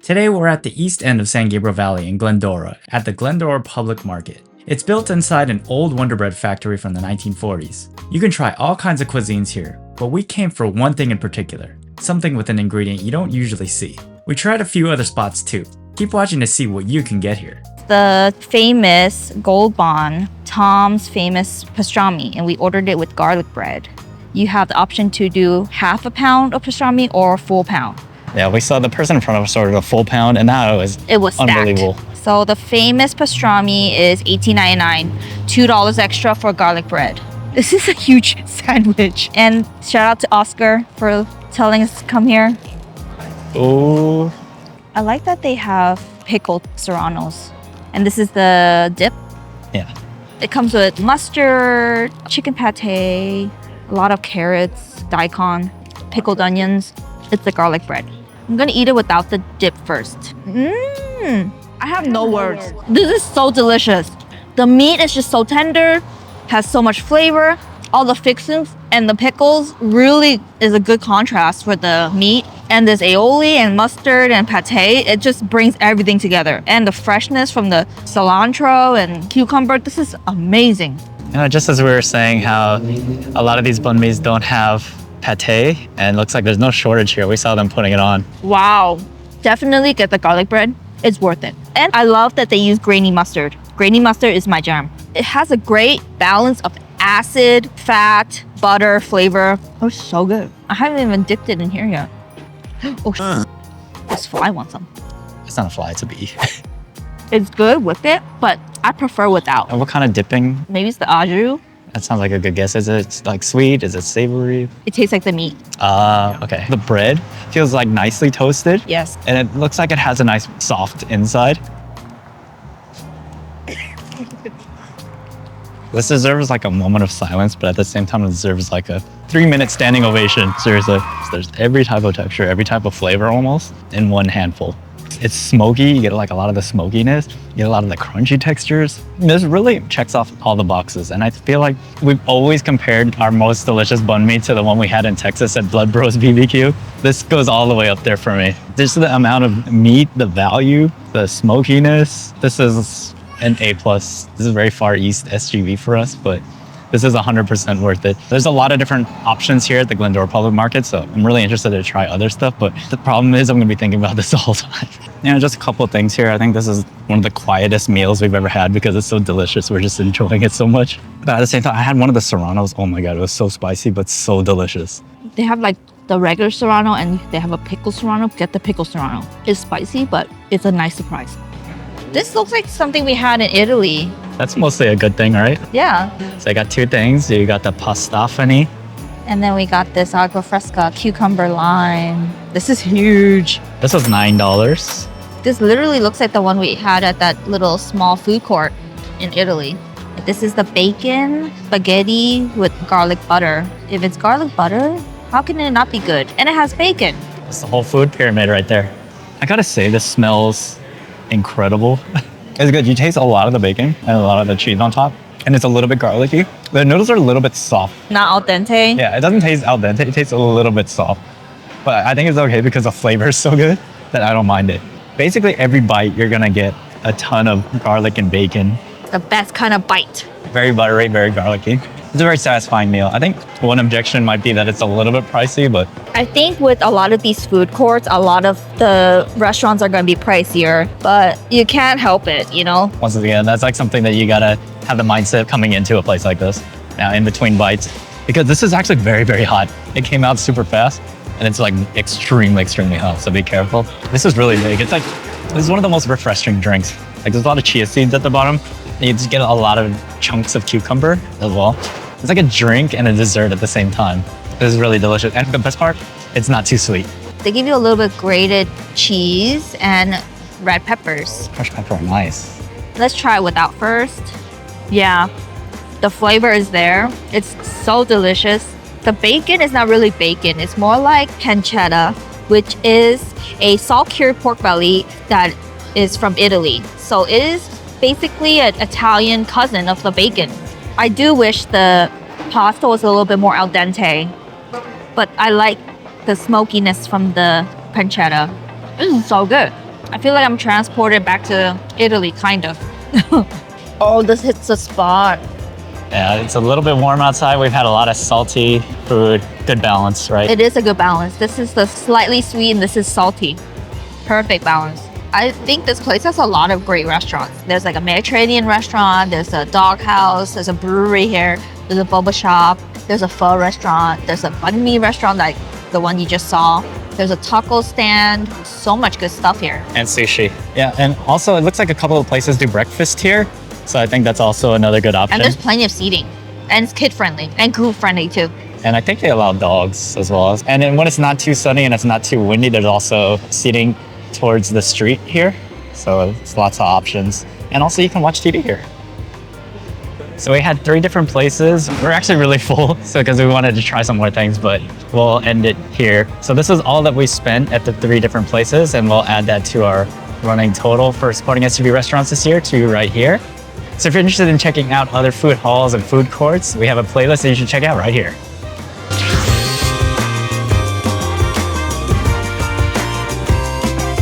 Today we're at the east end of San Gabriel Valley in Glendora, at the Glendora Public Market. It's built inside an old Wonder Bread factory from the 1940s. You can try all kinds of cuisines here, but we came for one thing in particular, something with an ingredient you don't usually see. We tried a few other spots too. Keep watching to see what you can get here. The famous Gold Banh, Tom's famous pastrami, and we ordered it with garlic bread. You have the option to do half a pound of pastrami or a full pound. Yeah, we saw the person in front of us ordered a full pound, and that was stacked. Unbelievable. So the famous pastrami is $18.99, $2 extra for garlic bread. This is a huge sandwich. And shout out to Oscar for telling us to come here. Oh. I like that they have pickled serranos. And this is the dip. Yeah. It comes with mustard, chicken pate, a lot of carrots, daikon, pickled onions. It's the garlic bread. I'm gonna eat it without the dip first. I have no words. This is so delicious. The meat is just so tender, has so much flavor. All the fixings and the pickles really is a good contrast for the meat. And this aioli and mustard and pate, it just brings everything together. And the freshness from the cilantro and cucumber, this is amazing. You know, just as we were saying how a lot of these banh mi's don't have pate, and it looks like there's no shortage here. We saw them putting it on. Wow. Definitely get the garlic bread. It's worth it. And I love that they use grainy mustard. Grainy mustard is my jam. It has a great balance of acid, fat, butter, flavor. Oh, so good. I haven't even dipped it in here yet. Oh, this fly wants some. It's not a fly, it's a bee. It's good with it, but I prefer without. And what kind of dipping? Maybe it's the au. That sounds like a good guess. Is it like sweet? Is it savory? It tastes like the meat. Okay. The bread feels like nicely toasted. Yes. And it looks like it has a nice soft inside. This deserves like a moment of silence, but at the same time, it deserves like a 3-minute standing ovation. Seriously. So there's every type of texture, every type of flavor almost in one handful. It's smoky, you get like a lot of the smokiness, you get a lot of the crunchy textures. This really checks off all the boxes. And I feel like we've always compared our most delicious banh mi to the one we had in Texas at Blood Bros BBQ. This goes all the way up there for me. Just the amount of meat, the value, the smokiness. This is an A+. This is very far east SGV for us, but this is 100% worth it. There's a lot of different options here at the Glendora Public Market, so I'm really interested to try other stuff, but the problem is I'm gonna be thinking about this the whole time. You know, just a couple of things here. I think this is one of the quietest meals we've ever had because it's so delicious. We're just enjoying it so much. But at the same time, I had one of the serranos. Oh my God, it was so spicy, but so delicious. They have like the regular serrano and they have a pickle serrano. Get the pickle serrano. It's spicy, but it's a nice surprise. This looks like something we had in Italy. That's mostly a good thing, right? Yeah. So I got two things. You got the Pastaphony. And then we got this agua fresca, cucumber lime. This is huge. This was $9. This literally looks like the one we had at that little small food court in Italy. This is the bacon spaghetti with garlic butter. If it's garlic butter, how can it not be good? And it has bacon. It's the whole food pyramid right there. I gotta say, this smells incredible. It's good. You taste a lot of the bacon and a lot of the cheese on top, and it's a little bit garlicky. The noodles are a little bit soft. Not al dente. Yeah, it doesn't taste al dente. It tastes a little bit soft, but I think it's okay because the flavor is so good that I don't mind it. Basically, every bite you're gonna get a ton of garlic and bacon. The best kind of bite. Very buttery, very garlicky. It's a very satisfying meal. I think one objection might be that it's a little bit pricey, but I think with a lot of these food courts, a lot of the restaurants are going to be pricier, but you can't help it, you know? once again, that's like something that you gotta have the mindset coming into a place like this. Now, in between bites, because this is actually very, very hot. It came out super fast, and it's like extremely, extremely hot, so be careful. This is really big. It's like, this is one of the most refreshing drinks. Like, there's a lot of chia seeds at the bottom. You just get a lot of chunks of cucumber as well. It's like a drink and a dessert at the same time. This is really delicious. And the best part, it's not too sweet. They give you a little bit grated cheese and red peppers. Fresh pepper, nice. Let's try it without first. Yeah, the flavor is there. It's so delicious. The bacon is not really bacon. It's more like pancetta, which is a salt-cured pork belly that is from Italy. So it is basically an Italian cousin of the bacon. I do wish the pasta was a little bit more al dente, but I like the smokiness from the pancetta. This is so good. I feel like I'm transported back to Italy, kind of. Oh, this hits the spot. Yeah, it's a little bit warm outside. We've had a lot of salty food. Good balance, right? It is a good balance. This is the slightly sweet and this is salty. Perfect balance. I think this place has a lot of great restaurants. There's like a Mediterranean restaurant, there's a dog house, there's a brewery here, there's a boba shop, there's a pho restaurant, there's a banh mi restaurant like the one you just saw. There's a taco stand, so much good stuff here. And sushi. Yeah, and also it looks like a couple of places do breakfast here. So I think that's also another good option. And there's plenty of seating. And it's kid friendly and group friendly too. And I think they allow dogs as well. And then when it's not too sunny and it's not too windy, there's also seating towards the street here. So it's lots of options. And also you can watch TV here. So we had 3 different places. We're actually really full, so because we wanted to try some more things, but we'll end it here. So this is all that we spent at the 3 different places, and we'll add that to our running total for supporting SUV restaurants this year to right here. So if you're interested in checking out other food halls and food courts, we have a playlist that you should check out right here.